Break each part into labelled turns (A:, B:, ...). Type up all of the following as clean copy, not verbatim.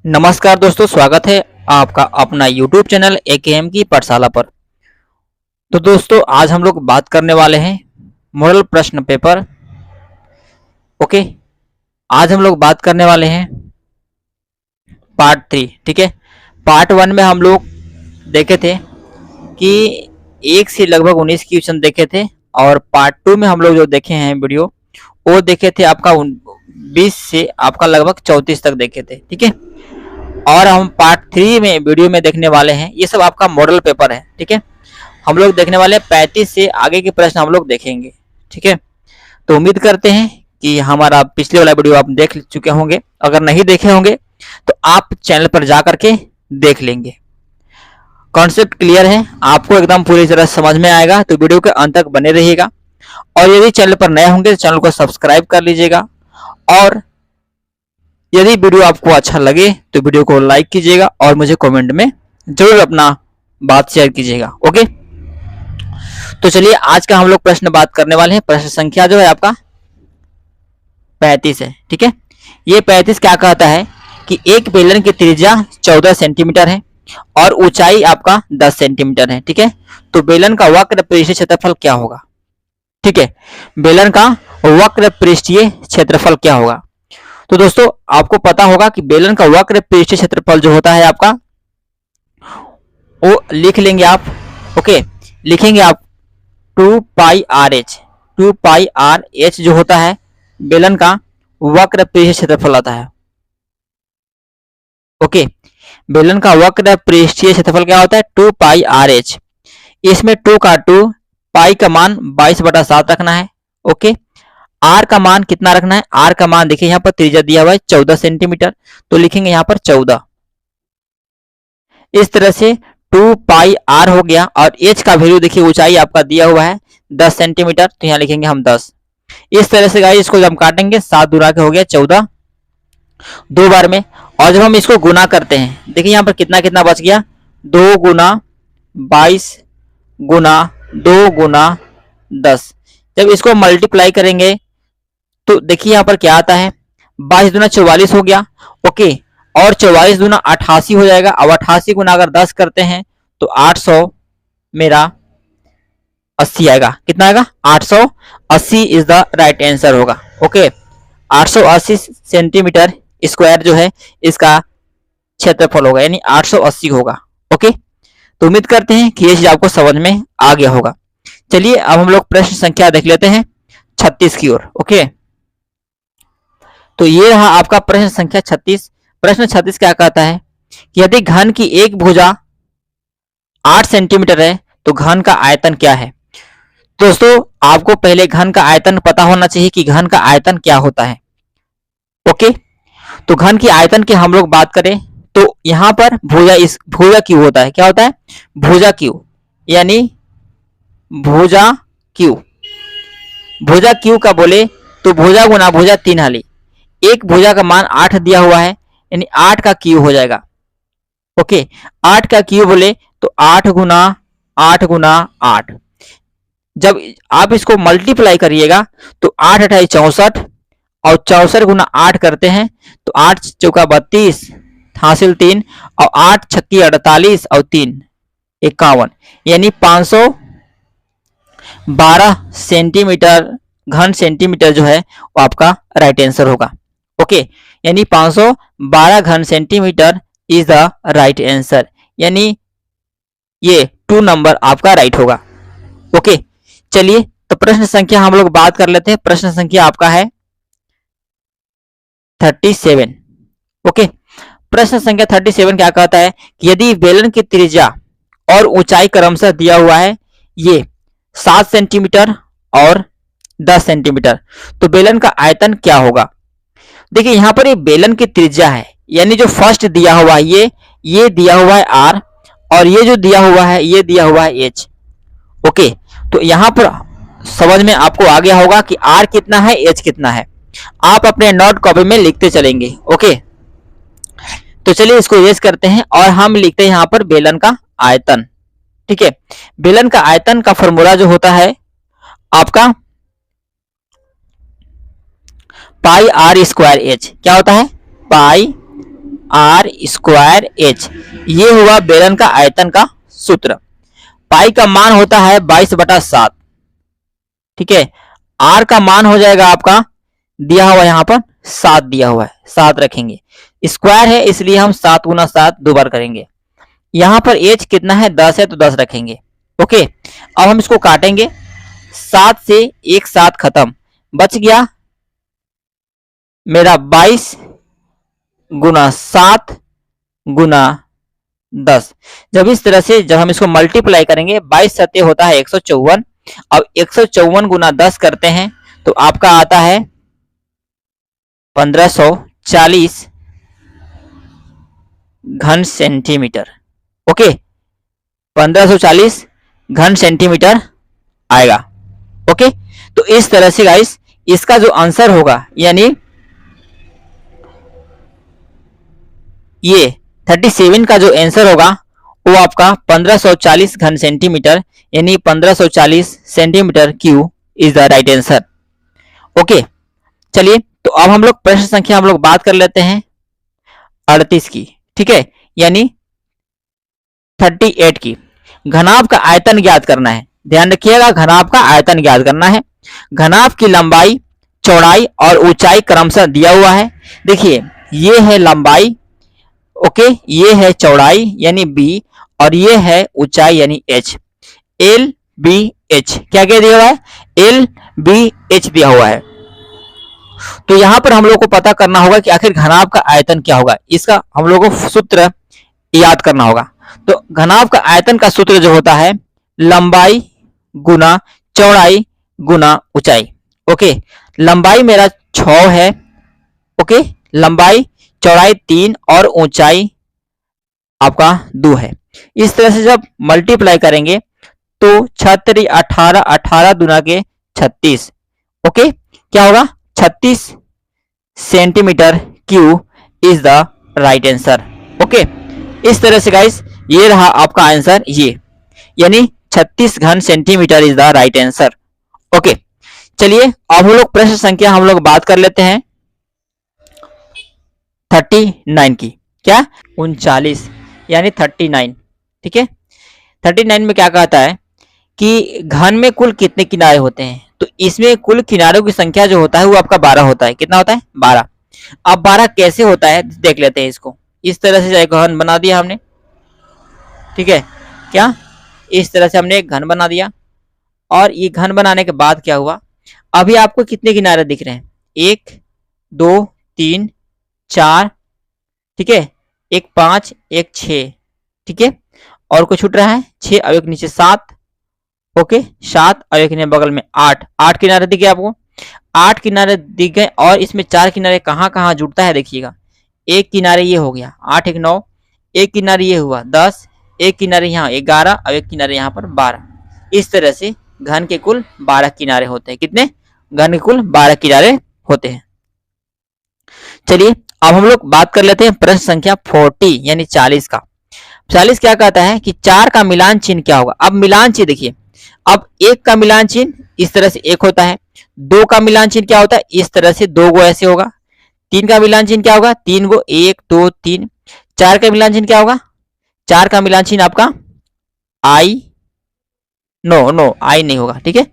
A: नमस्कार दोस्तों, स्वागत है आपका अपना YouTube चैनल AKM की पाठशाला पर। तो दोस्तों, आज हम लोग बात करने वाले हैं मॉडल प्रश्न पेपर। ओके, आज हम लोग बात करने वाले हैं पार्ट 3। ठीक है, पार्ट 1 में हम लोग देखे थे कि 1 से लगभग 19 क्वेश्चन देखे थे, और पार्ट 2 में हम लोग जो देखे हैं वीडियो वो देखे थे आपका 20 से आपका लगभग 34 तक देखे थे। ठीक है, और हम पार्ट 3 में वीडियो में देखने वाले हैं, ये सब आपका मॉडल पेपर है। ठीक है, हम लोग देखने वाले 35 से आगे के प्रश्न हम लोग देखेंगे। ठीक है, तो उम्मीद करते हैं कि हमारा पिछले वाला वीडियो आप देख चुके होंगे। अगर नहीं देखे होंगे तो आप चैनल पर जा करके देख लेंगे। कॉन्सेप्ट क्लियर है, आपको एकदम पूरी तरह समझ में आएगा, तो वीडियो के अंत तक बने रहिएगा। और यदि चैनल पर नए होंगे तो चैनल को सब्सक्राइब कर लीजिएगा, और यदि वीडियो आपको अच्छा लगे तो वीडियो को लाइक कीजिएगा और मुझे कमेंट में जरूर अपना बात शेयर कीजिएगा। ओके, तो चलिए आज का हम लोग प्रश्न बात करने वाले हैं। प्रश्न संख्या जो है आपका 35 है। ठीक है, ये 35 क्या कहता है कि एक बेलन की त्रिज्या 14 सेंटीमीटर है और ऊंचाई आपका 10 सेंटीमीटर है। ठीक है, तो बेलन का वक्र पृष्ठीय क्षेत्रफल क्या होगा। ठीक है, बेलन का वक्र पृष्ठीय क्षेत्रफल क्या होगा। तो दोस्तों, आपको पता होगा कि बेलन का वक्र पृष्ठीय क्षेत्रफल जो होता है आपका, वो लिख लेंगे आप। ओके, लिखेंगे आप 2 पाई आर एच। 2 पाई आर एच जो होता है बेलन का वक्र पृष्ठीय क्षेत्रफल आता है। ओके, बेलन का वक्र पृष्ठीय क्षेत्रफल क्या होता है, 2 पाई आर एच। इसमें 2 का 2, पाई का मान 22/7 रखना है। ओके, आर का मान कितना रखना है, आर का मान देखिए यहाँ पर त्रिज्या दिया हुआ है 14 सेंटीमीटर, तो लिखेंगे यहाँ पर 14। इस तरह से 2 पाई आर हो गया, और एच का वैल्यू देखिए ऊंचाई आपका दिया हुआ है 10 सेंटीमीटर, तो यहाँ लिखेंगे हम 10। इस तरह से गाइस इसको जब हम काटेंगे 7 दूना के हो गया 14 दो बार में। और जब हम इसको गुना करते हैं, देखिए यहाँ पर कितना कितना बच गया, 2 गुना 22 गुना 2 गुना 10। जब इसको मल्टीप्लाई करेंगे तो देखिए यहाँ पर क्या आता है, 22 दूना 44 हो गया। ओके, और 44 दूना 88 हो जाएगा। अब 88 गुना अगर 10 करते हैं तो 800 मेरा 80 आएगा। कितना आएगा, 880 इज द राइट आंसर होगा। ओके, 880 सेंटीमीटर स्क्वायर जो है इसका क्षेत्रफल होगा, यानी 880 होगा। ओके, तो उम्मीद करते हैं कि ये चीज आपको समझ में आ गया होगा। चलिए अब हम लोग प्रश्न संख्या देख लेते हैं 36 की ओर। ओके, तो ये रहा आपका प्रश्न संख्या 36। प्रश्न 36 क्या कहता है कि यदि घन की एक भुजा 8 सेंटीमीटर है तो घन का आयतन क्या है। दोस्तों, आपको पहले घन का आयतन पता होना चाहिए कि घन का आयतन क्या होता है। ओके, तो घन की आयतन की हम लोग बात करें तो यहां पर भुजा क्यू होता है। क्या होता है, भुजा क्यू, यानी भुजा क्यू। भुजा क्यू का बोले तो भुजा गुना भुजा 3 हाली, एक भुजा का मान 8 दिया हुआ है, यानी 8 का क्यू हो जाएगा। ओके, 8 का क्यू बोले तो 8 गुना 8 गुना 8। जब आप इसको मल्टीप्लाई करिएगा तो 8 अठाई 64, और 64 गुना 8 करते हैं तो 8 चौका 32 हासिल 3, और 8 छक्की 48 और 3 51, यानी 512 सेंटीमीटर घन सेंटीमीटर जो है वो आपका राइट आंसर होगा। ओके, यानी 512 घन centimetre is the right answer, यानी ये 2 नंबर आपका राइट होगा। ओके, चलिए तो प्रश्न संख्या हम लोग बात कर लेते हैं। प्रश्न संख्या आपका है 37। ओके, प्रश्न संख्या 37 क्या कहता है कि यदि बेलन की त्रिज्या और ऊंचाई क्रमशः दिया हुआ है, ये 7 सेंटीमीटर और 10 सेंटीमीटर, तो बेलन का आयतन क्या होगा। देखिए यहाँ पर ये बेलन की त्रिज्या है, यानी जो फर्स्ट दिया हुआ है ये दिया हुआ है आर, और ये जो दिया हुआ है ये दिया हुआ है एच। ओके, तो यहाँ पर समझ में आपको आ गया होगा कि आर कितना है, एच कितना है। आप अपने नोट कॉपी में लिखते चलेंगे। ओके, तो चलिए इसको रेस करते हैं और हम लिखते हैं यहाँ पर बेलन का आयतन। ठीक है, बेलन का आयतन का फॉर्मूला जो होता है आपका पाई आर स्क्वायर एच। क्या होता है, पाई आर स्क्वायर एच, ये हुआ बेलन का आयतन का सूत्र। पाई का मान होता है 22/7, ठीक है। आर का मान हो जाएगा आपका, दिया हुआ यहां पर 7 दिया हुआ है, 7 रखेंगे। स्क्वायर है इसलिए हम 7 गुना 7 दो बार करेंगे। यहां पर एच कितना है, 10 है तो 10 रखेंगे। ओके, अब हम इसको काटेंगे, 7 से एक 7 खत्म, बच गया मेरा 22 गुना 7 गुना 10। जब इस तरह से जब हम इसको मल्टीप्लाई करेंगे, 22 सत्य होता है 154। अब 154 गुना 10 करते हैं तो आपका आता है 1540 घन सेंटीमीटर। ओके, 1540 घन सेंटीमीटर आएगा। ओके, तो इस तरह से गाइस इसका जो आंसर होगा, यानी ये 37 का जो आंसर होगा वो आपका 1540 घन सेंटीमीटर, यानी 1540 centimetre cube is the right answer. Okay, चलिए तो अब हम लोग प्रश्न संख्या हम लोग बात कर लेते हैं 38 की, ठीक है, यानी 38 की। घनाभ का आयतन ज्ञात करना है। ध्यान रखिएगा, घनाभ का आयतन ज्ञात करना है। घनाभ की लंबाई, चौड़ाई और ऊंचाई क्रमशः दिया हुआ है। देखिए, ये है लंबाई, ओके, ये है चौड़ाई यानी b, और ये है ऊंचाई यानी h। एल बी एच क्या क्या दिया हुआ है, एल बी एच दिया हुआ है। तो यहां पर हम लोग को पता करना होगा कि आखिर घनाभ का आयतन क्या होगा, इसका हम लोग को सूत्र याद करना होगा। तो घनाभ का आयतन का सूत्र जो होता है, लंबाई गुना चौड़ाई गुना ऊंचाई। ओके, लंबाई मेरा 6 है, ओके, लंबाई, चौड़ाई 3 और ऊंचाई आपका 2 है। इस तरह से जब मल्टीप्लाई करेंगे तो 6 18, 18 दुना के 36, ओके, क्या होगा 36 centimetre cube is the right answer. Okay, इस तरह से गाइस ये रहा आपका आंसर, ये यानी 36 घन centimetre is the right answer. Okay, चलिए अब हम लोग प्रश्न संख्या हम लोग बात कर लेते हैं 39 की। क्या, 39 यानी 39, ठीक है। 39 में क्या कहता है कि घन में कुल कितने किनारे होते हैं, तो इसमें कुल किनारों की संख्या जो होता है वो आपका 12 होता है। कितना होता है, 12। अब 12 कैसे होता है देख लेते हैं इसको। इस तरह से एक घन बना दिया हमने, ठीक है, क्या, इस तरह से हमने एक घन बना दिया। और ये घन बनाने के बाद क्या हुआ, अभी आपको कितने किनारे दिख रहे हैं, 1 2 3 4, ठीक है, एक 5 एक 6, ठीक है, और कुछ छूट रहा है 6 और एक नीचे 7, ओके, 7 और एक बगल में 8, 8 किनारे दिख गए आपको, 8 किनारे दिख गए। और इसमें 4 किनारे कहाँ कहाँ जुड़ता है देखिएगा, एक किनारे ये हो गया 8 1 9, एक किनारे ये हुआ 10, एक किनारे यहाँ 11 और एक किनारे यहाँ पर 12। इस तरह से घन के कुल 12 किनारे होते हैं। कितने, घन के कुल 12 किनारे होते हैं। चलिए अब हम लोग बात कर लेते हैं प्रश्न संख्या 40 यानी 40 का। 40 क्या कहता है कि 4 का मिलान चिन्ह क्या होगा। अब मिलान चिन्ह देखिए, अब 1 का मिलान चिन्ह इस तरह से 1 होता है, 2 का मिलान चिन्ह क्या होता है, इस तरह से 2 गो ऐसे होगा, 3 का मिलान चिन्ह क्या होगा, 3 गो, 1 2 3, 4 का मिलान चिन्ह क्या होगा, 4 का मिलान चिन्ह आपका आई, नो आई नहीं होगा, ठीक है,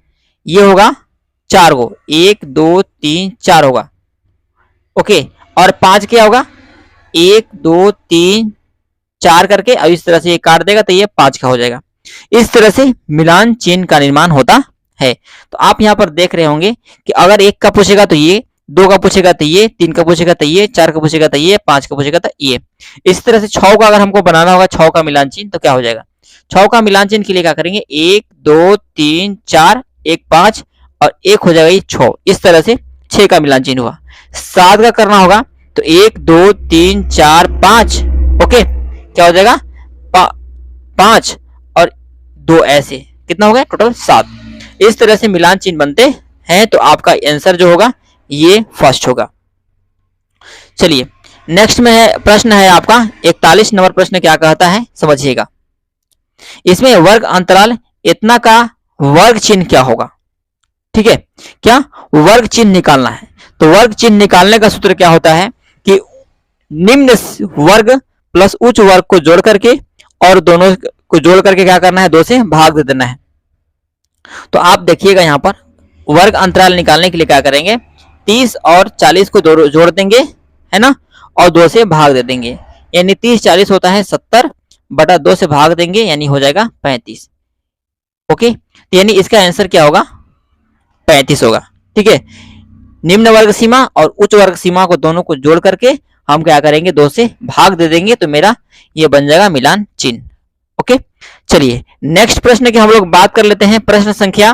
A: ये होगा 4 गो, 1 2 3 4 होगा, ओके। और 5 क्या होगा, 1 2 3 4 करके, अब इस तरह से ये काट देगा तो ये 5 का हो जाएगा। इस तरह से मिलान चिन्ह का निर्माण होता है। तो आप यहाँ पर देख रहे होंगे कि अगर 1 का पूछेगा तो ये, 2 का पूछेगा तो ये, 3 का पूछेगा तो ये, 4 का पूछेगा तो ये, 5 का पूछेगा तो ये। इस तरह से 6 का अगर हमको बनाना होगा, 6 का मिलान चिन्ह, तो क्या हो जाएगा, 6 का मिलान चिन्ह के लिए क्या करेंगे, 1 2 3 4 1 5 और 1 हो जाएगा ये 6। इस तरह से 6 का मिलान चिन्ह हुआ। 7 का करना होगा तो 1 2 3 4 5, ओके, क्या हो जाएगा 5 और 2 ऐसे, कितना हो गया टोटल 7। इस तरह से मिलान चिन्ह बनते हैं। तो आपका आंसर जो होगा ये फर्स्ट होगा। चलिए नेक्स्ट में है प्रश्न है आपका 41 नंबर प्रश्न क्या कहता है समझिएगा। इसमें वर्ग अंतराल इतना का वर्ग चिन्ह क्या होगा, ठीक है, क्या वर्ग चिन्ह निकालना है। तो वर्ग चिन्ह निकालने का सूत्र क्या होता है कि निम्न वर्ग प्लस उच्च वर्ग को जोड़ करके और दोनों को जोड़ करके क्या करना है, 2 से भाग दे देना है। तो आप देखिएगा यहाँ पर वर्ग अंतराल निकालने के लिए क्या करेंगे, 30 और 40 को जोड़ देंगे, है ना, और 2 से भाग दे देंगे, यानी 30 40 होता है 70 बटा 2 से भाग देंगे, यानी हो जाएगा 35। ओके, तो यानी इसका आंसर क्या होगा, 35 होगा। ठीक है, निम्न वर्ग सीमा और उच्च वर्ग सीमा को दोनों को जोड़ करके हम क्या करेंगे, 2 से भाग दे देंगे, तो मेरा ये बन जाएगा मिलान चिन्ह। ओके, चलिए नेक्स्ट प्रश्न की हम लोग बात कर लेते हैं। प्रश्न संख्या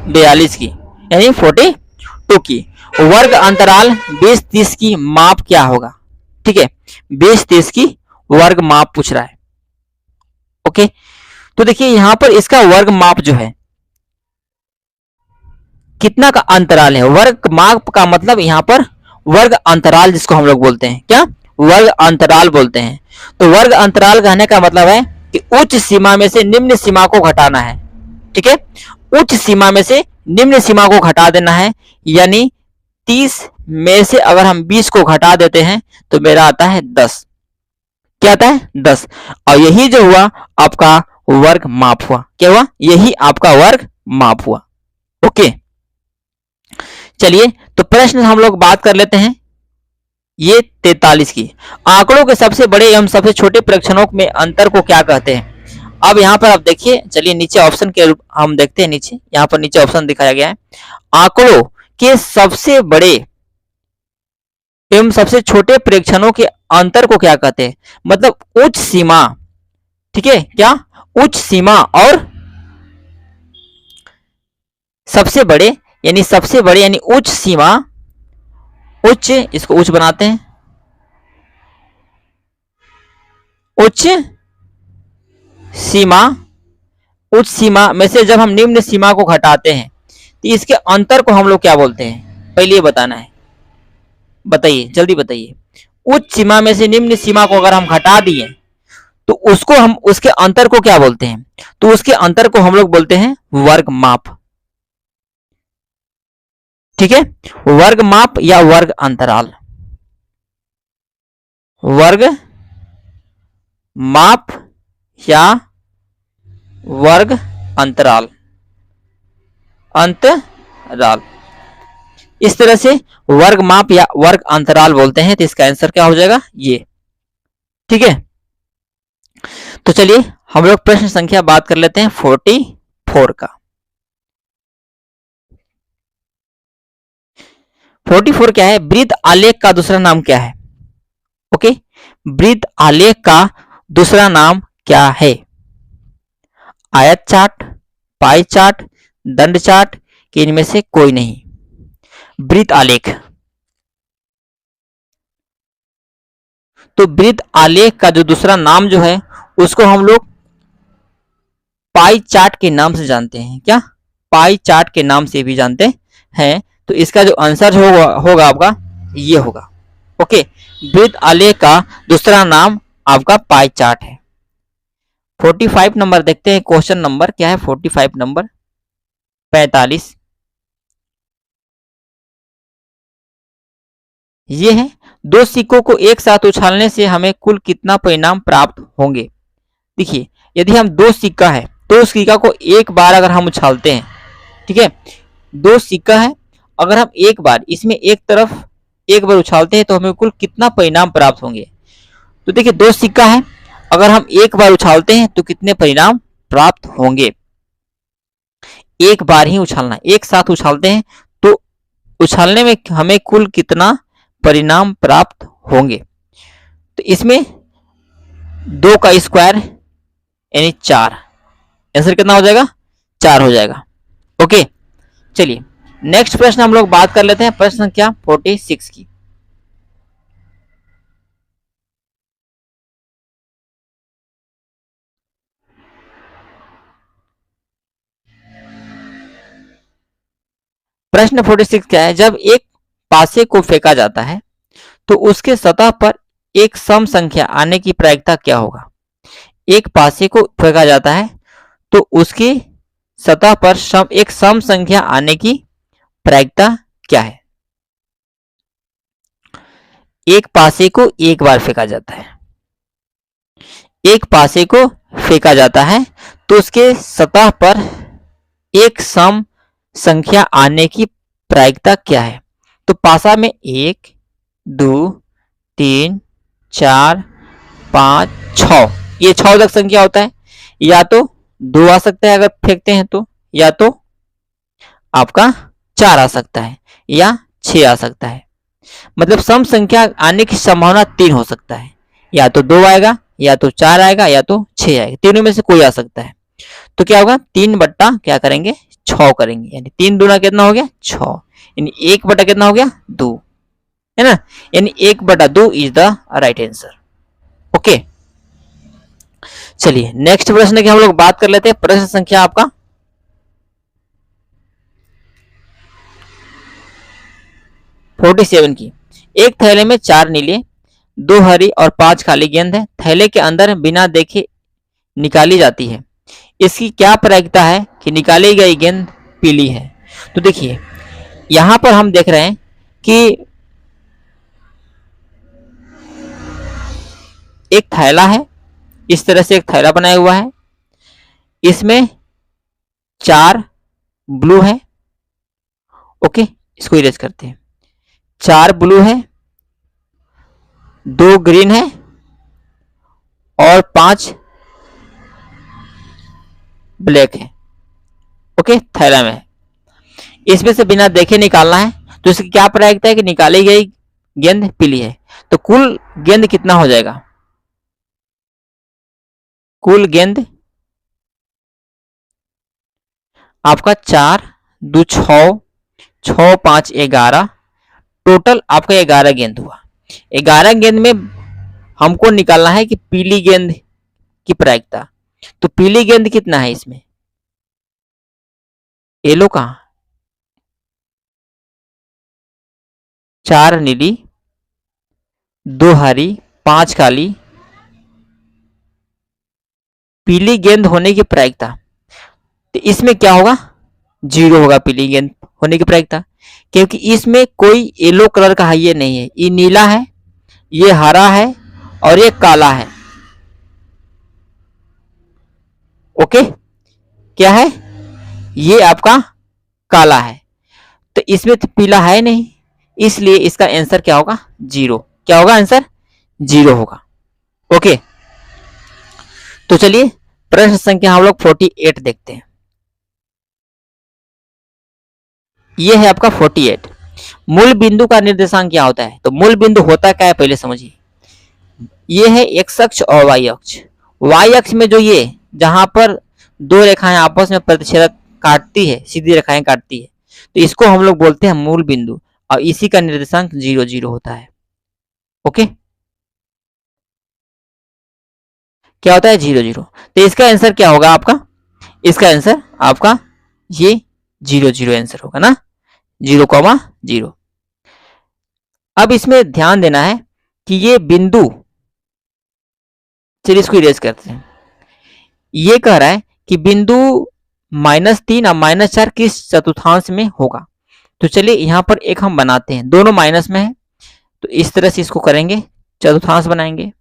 A: 42 की, यानी 42 की। वर्ग अंतराल 20-30 की माप क्या होगा। ठीक है, 20-30 की वर्ग माप पूछ रहा है। ओके, तो देखिए यहां पर इसका वर्ग माप जो है कितना का अंतराल है। वर्ग माप का मतलब यहां पर वर्ग अंतराल, जिसको हम लोग बोलते हैं क्या, वर्ग अंतराल बोलते हैं। तो वर्ग अंतराल कहने का मतलब है कि उच्च सीमा में से निम्न सीमा को घटाना है। ठीक है, उच्च सीमा में से निम्न सीमा को घटा देना है, यानी 30 में से अगर हम 20 को घटा देते हैं तो मेरा आता है 10। क्या आता है, 10। और यही जो हुआ आपका वर्ग माप हुआ। क्या हुआ, यही आपका वर्ग माप हुआ। ओके, चलिए तो प्रश्न हम लोग बात कर लेते हैं ये 43 की। आंकड़ों के सबसे बड़े एवं सबसे छोटे प्रेक्षणों में अंतर को क्या कहते हैं। अब यहां पर आप देखिए, चलिए नीचे ऑप्शन के हम देखते हैं। नीचे यहां पर नीचे ऑप्शन दिखाया गया है, आंकड़ों के सबसे बड़े एवं सबसे छोटे प्रेक्षणों के अंतर को क्या कहते हैं, मतलब उच्च सीमा। ठीक है, क्या, उच्च सीमा और सबसे बड़े, यानी सबसे बड़े यानी उच्च सीमा, उच्च, इसको उच्च बनाते हैं, उच्च सीमा, उच्च सीमा में से जब हम निम्न सीमा को घटाते हैं तो इसके अंतर को हम लोग क्या बोलते हैं, पहले ये बताना है। बताइए, जल्दी बताइए। उच्च सीमा में से निम्न सीमा को अगर हम घटा दिए तो उसको हम, उसके अंतर को क्या बोलते हैं, तो उसके अंतर को हम लोग बोलते हैं वर्ग माप। ठीक है, वर्ग माप या वर्ग अंतराल, वर्ग माप या वर्ग अंतराल, अंतराल, इस तरह से वर्ग माप या वर्ग अंतराल बोलते हैं। तो इसका आंसर क्या हो जाएगा, ये। ठीक है, तो चलिए हम लोग प्रश्न संख्या बात कर लेते हैं 44 का। 44 क्या है, वृत्त आलेख का दूसरा नाम क्या है। ओके, वृत्त आलेख का दूसरा नाम क्या है। आयत चार्ट, पाई चार्ट, दंड चार्ट, कि इनमें से कोई नहीं। वृत्त आलेख, तो वृत्त आलेख का जो दूसरा नाम जो है उसको हम लोग पाई चार्ट के नाम से जानते हैं। क्या, पाई चार्ट के नाम से भी जानते हैं। तो इसका जो आंसर होगा आपका ये होगा। ओके, वृत्त आलेख का दूसरा नाम आपका पाई चार्ट है। 45 नंबर देखते हैं, क्वेश्चन नंबर क्या है 45 नंबर 45। ये है, 2 सिक्कों को एक साथ उछालने से हमें कुल कितना परिणाम प्राप्त होंगे। देखिए, यदि हम 2 सिक्का है तो उस सिक्का को एक बार अगर हम उछालते हैं, ठीक है, 2 सिक्का है, अगर हम एक बार इसमें एक तरफ एक बार उछालते हैं तो हमें कुल कितना परिणाम प्राप्त होंगे। तो देखिए 2 सिक्का है, अगर हम एक बार उछालते हैं तो कितने परिणाम प्राप्त होंगे। एक बार ही उछालना, एक साथ उछालते हैं तो उछालने में हमें कुल कितना परिणाम प्राप्त होंगे। तो इसमें 2 का स्क्वायर यानी 4, आंसर कितना हो जाएगा, 4 हो जाएगा। ओके, चलिए नेक्स्ट प्रश्न हम लोग बात कर लेते हैं, प्रश्न संख्या 46 की। प्रश्न 46 क्या है, जब एक पासे को फेंका जाता है तो उसके सतह पर एक सम संख्या आने की प्रायिकता क्या होगा। एक पासे को फेंका जाता है तो उसकी सतह पर एक सम संख्या आने की प्रायिकता क्या है। एक पासे को एक बार फेंका जाता है, एक पासे को फेंका जाता है तो उसके सतह पर एक सम संख्या आने की प्रायिकता क्या है? तो पासा में 1 2 3 4 5 6, ये 6 तक संख्या होता है। या तो 2 आ सकता है अगर फेंकते हैं तो, या तो आपका 4 आ सकता है, या 6 आ सकता है। मतलब सम संख्या आने की संभावना 3 हो सकता है, या तो 2 आएगा, या तो 4 आएगा, या तो 6 आएगा, तीनों में से कोई आ सकता है। तो क्या होगा, 3 बट्टा क्या करेंगे, 6 करेंगे, यानी 3 दूना कितना हो गया 6, यानी 1 बटा कितना हो गया 2, है ना, यानी 1 बटा 2 is the right answer. Okay, चलिए नेक्स्ट प्रश्न की हम लोग बात कर लेते हैं। प्रश्न संख्या आपका 47 की। एक थैले में 4 नीले, 2 हरी और 5 काली गेंद है। थैले के अंदर बिना देखे निकाली जाती है। इसकी क्या प्रायिकता है कि निकाली गई गेंद पीली है? तो देखिए यहां पर हम देख रहे हैं कि एक थैला है, इस तरह से एक थैला बनाया हुआ है, इसमें 4 ब्लू है। ओके, इसको इरेज करते हैं। 4 ब्लू है, 2 ग्रीन है और 5 ब्लैक है। ओके, थैला में है, इसमें से बिना देखे निकालना है। तो इसकी क्या प्रायिकता है कि निकाली गई गेंद पीली है? तो कुल गेंद कितना हो जाएगा? कुल गेंद आपका 4 2 6 6 5 11, टोटल आपका 11 गेंद हुआ। 11 गेंद में हमको निकालना है कि पीली गेंद की प्रायिकता। तो पीली गेंद कितना है इसमें? येलो का 4 नीली, 2 हरी, 5 काली, पीली गेंद होने की प्रायिकता। तो इसमें क्या होगा, 0 होगा पीली गेंद होने की प्रायिकता, क्योंकि इसमें कोई येलो कलर का ये नहीं है। ये नीला है, ये हरा है और ये काला है। ओके, क्या है, ये आपका काला है, तो इसमें तो पीला है नहीं, इसलिए इसका आंसर क्या होगा 0। क्या होगा आंसर? 0 होगा। ओके, तो चलिए प्रश्न संख्या हम लोग 48 देखते हैं। ये है आपका 48। मूल बिंदु का निर्देशांक क्या होता है? तो मूल बिंदु होता क्या है पहले समझिए। ये है x अक्ष और y अक्ष। y अक्ष में जो ये जहां पर 2 रेखाएं आपस में प्रतिच्छेदक काटती है, सीधी रेखाएं काटती है, तो इसको हम लोग बोलते हैं मूल बिंदु, और इसी का निर्देशांक 0 0 होता है। ओके, क्या होता है 0 0। तो इसका आंसर क्या होगा आपका? इसका आंसर आपका ये 0 0 आंसर होगा ना, 0,0। अब इसमें ध्यान देना है कि ये बिंदु, चलिए इसको इरेज करते हैं। ये कह रहा है कि बिंदु -3 और -4 किस चतुर्थांश में होगा? तो चलिए यहां पर एक हम बनाते हैं, दोनों माइनस में है, तो इस तरह से इसको करेंगे, चतुर्थांश बनाएंगे।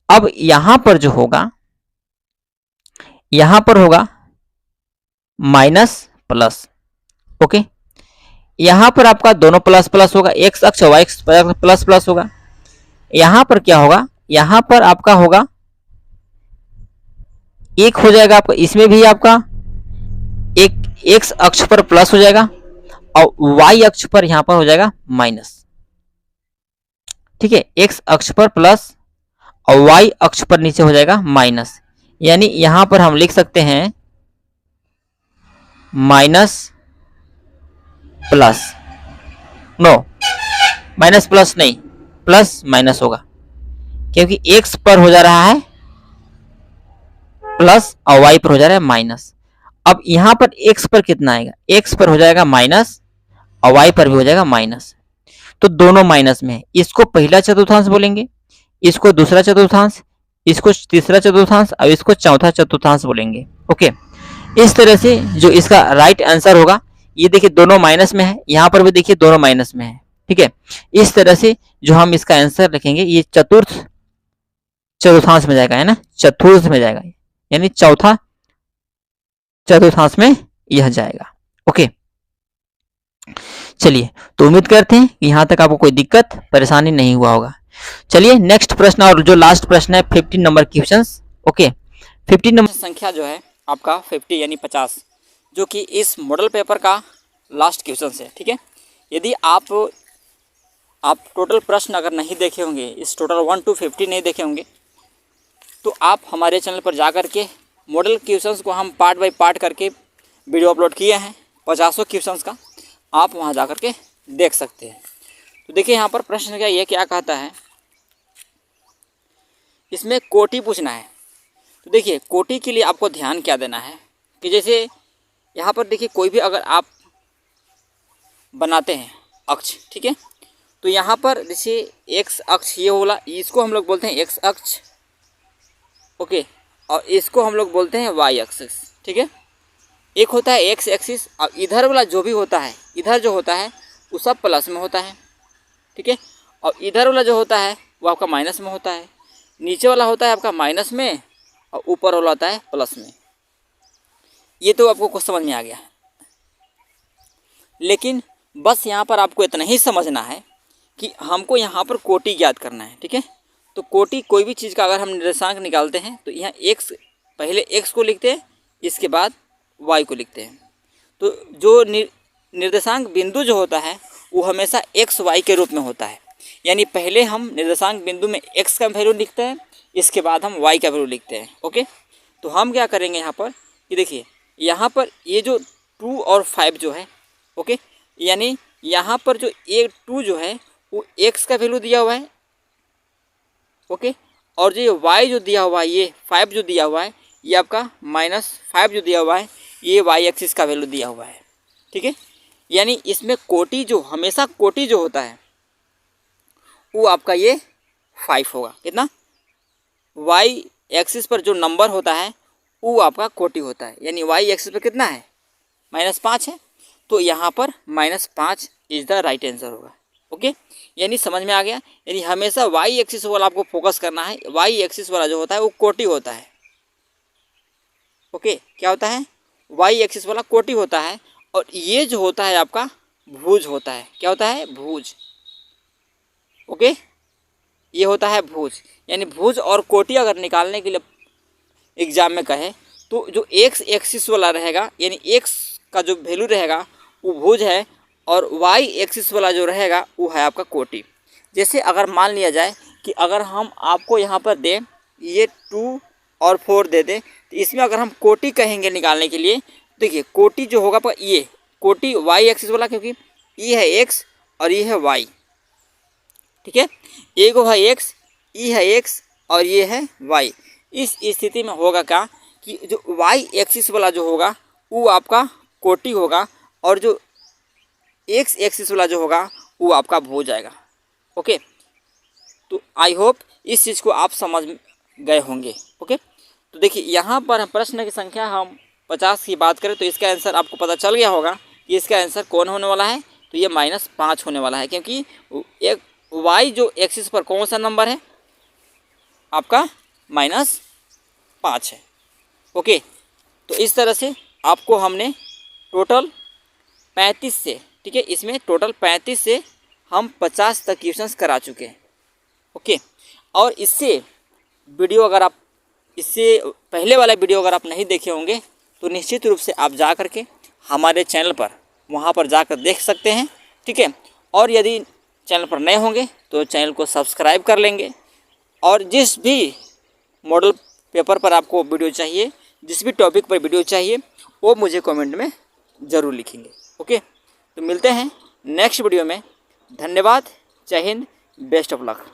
A: अब यहां पर जो होगा, यहां पर होगा माइनस प्लस। ओके, यहां पर आपका दोनों प्लस प्लस होगा, एक्स अक्ष वाई अक्ष प्लस प्लस होगा। यहां पर क्या होगा, यहां पर आपका होगा 1 हो जाएगा आपका, इसमें भी आपका एक एक्स अक्ष पर प्लस हो जाएगा और वाई अक्ष पर यहां पर हो जाएगा माइनस। ठीक है, एक्स अक्ष पर प्लस और वाई अक्ष पर नीचे हो जाएगा माइनस, यानी यहां पर हम लिख सकते हैं minus plus, no minus plus नहीं, प्लस माइनस होगा, क्योंकि एक्स पर हो जा रहा है प्लस और वाई पर हो जा रहा है माइनस। अब यहां पर एक्स पर कितना आएगा, एक्स पर हो जाएगा माइनस और वाई पर भी हो जाएगा माइनस, तो दोनों माइनस में है। इसको पहला चतुर्थांश बोलेंगे, इसको दूसरा चतुर्थांश, इसको तीसरा चतुर्थांश और इसको चौथा चतुर्थांश बोलेंगे। ओके, इस तरह से जो इसका राइट आंसर होगा, ये देखिए दोनों माइनस में है, यहां पर भी देखिए दोनों माइनस में है। ठीक है। इस तरह से जो हम इसका आंसर लिखेंगे ये चतुर्थांश में जाएगा, है ना, चतुर्थ में जाएगा, यानी चौथा चतुर्थांश में यह जाएगा। ओके, चलिए, तो उम्मीद करते हैं कि यहाँ तक आपको कोई दिक्कत परेशानी नहीं हुआ होगा। चलिए नेक्स्ट प्रश्न, और जो लास्ट प्रश्न है 15 नंबर क्वेश्चंस। ओके, 15 नंबर संख्या जो है आपका 50 यानी 50, जो कि इस मॉडल पेपर का लास्ट क्वेश्चन है। ठीक है, यदि आप टोटल प्रश्न अगर नहीं देखे होंगे, इस टोटल 1 to 50 नहीं देखे होंगे, तो आप हमारे चैनल पर जा कर के मॉडल क्वेश्चंस को हम पार्ट बाय पार्ट करके वीडियो अपलोड किए हैं 50 क्वेश्चंस का, आप वहां जा कर के देख सकते हैं। तो देखिए यहाँ पर प्रश्न क्या ये क्या कहता है, इसमें कोटि पूछना है। तो देखिए कोटि के लिए आपको ध्यान क्या देना है कि जैसे यहाँ पर देखिए कोई भी अगर आप बनाते हैं अक्ष, ठीक है, तो यहाँ पर जैसे एक्स अक्ष ये वाला, इसको हम लोग बोलते हैं एक्स अक्ष, ओके, और इसको हम लोग बोलते हैं वाई एक्सिस। ठीक है, एक होता है एक्स एक्सिस, और इधर वाला जो भी होता है, इधर जो होता है वो सब प्लस में होता है। ठीक है, और इधर वाला जो होता है वो आपका माइनस में होता है, नीचे वाला होता है आपका माइनस में, और ऊपर वाला होता है प्लस में। ये तो आपको कुछ समझ में आ गया, लेकिन बस यहाँ पर आपको इतना ही समझना है कि हमको यहाँ पर कोटि ज्ञात करना है। ठीक है, तो कोटि कोई भी चीज़ का अगर हम निर्देशांक निकालते हैं तो यहाँ एक्स, पहले एक्स को लिखते हैं, इसके बाद वाई को लिखते हैं। तो जो निर्देशांक बिंदु जो होता है वो हमेशा एक्स वाई के रूप में होता है, यानी पहले हम निर्देशांक बिंदु में एक्स का वैल्यू लिखते हैं, इसके बाद हम वाई का वैल्यू लिखते हैं। ओके, तो हम क्या करेंगे यहाँ पर, ये देखिए यहाँ पर ये जो 2 और 5 जो है, ओके, यानी यहाँ पर जो ये 2 जो है वो एक्स का वैल्यू दिया हुआ है, ओके, और जो वाई जो दिया हुआ है, ये 5 जो दिया हुआ है, ये आपका -5 जो दिया हुआ है, ये वाई एक्सिस का वैल्यू दिया हुआ है। ठीक है, यानी इसमें कोटि जो हमेशा कोटि जो होता है वो आपका ये 5 होगा। कितना, वाई एक्सिस पर जो नंबर होता है वो आपका कोटि होता है, यानी वाई एक्सिस पर कितना है, -5 है, तो यहाँ पर -5 इज द राइट आंसर होगा। ओके, यानी समझ में आ गया, यानी हमेशा वाई एक्सिस वाला आपको फोकस करना है, वाई एक्सिस वाला जो होता है वो कोटि होता है। ओके, क्या होता है, वाई एक्सिस वाला कोटि होता है, और ये जो होता है आपका भुज होता है। क्या होता है, भुज। ओके, ये होता है भुज, यानी भुज और कोटि अगर निकालने के लिए एग्जाम में कहे तो जो एक्स एक्सिस वाला रहेगा, यानी एक्स का जो वैल्यू रहेगा वो भुज है, और वाई एक्सिस वाला जो रहेगा वो है आपका कोटि। जैसे अगर मान लिया जाए कि अगर हम आपको यहाँ पर दें ये 2 और 4 दे दें, तो इसमें अगर हम कोटि कहेंगे निकालने के लिए, देखिए कोटि जो होगा पर ये कोटि वाई एक्सिस वाला, क्योंकि ये है एक्स और ये है वाई। ठीक है, एक है एक्स, ये है एक्स और ये है वाई। इस स्थिति में होगा क्या कि जो वाई एक्सिस वाला जो होगा वो आपका कोटि होगा, और जो एक्स एक्सिस वाला जो होगा वो आपका भुज जाएगा। ओके, तो आई होप इस चीज़ को आप समझ गए होंगे। ओके, तो देखिए यहाँ पर प्रश्न की संख्या हम 50 की बात करें तो इसका आंसर आपको पता चल गया होगा कि इसका आंसर कौन होने वाला है, तो ये -5 होने वाला है, क्योंकि एक वाई जो एक्सिस पर कौन सा नंबर है आपका -5 है। ओके, तो इस तरह से आपको हमने टोटल 35 से, ठीक है, इसमें टोटल 35 से हम 50 तक क्वेश्चंस करा चुके हैं। ओके, और इससे पहले वाला वीडियो अगर आप नहीं देखे होंगे तो निश्चित रूप से आप जा कर के हमारे चैनल पर वहाँ पर जाकर देख सकते हैं। ठीक है, और यदि चैनल पर नए होंगे तो चैनल को सब्सक्राइब कर लेंगे, और जिस भी मॉडल पेपर पर आपको वीडियो चाहिए, जिस भी टॉपिक पर वीडियो चाहिए, वो मुझे कमेंट में ज़रूर लिखेंगे। ओके, तो मिलते हैं नेक्स्ट वीडियो में। धन्यवाद, जय हिंद, बेस्ट ऑफ लक।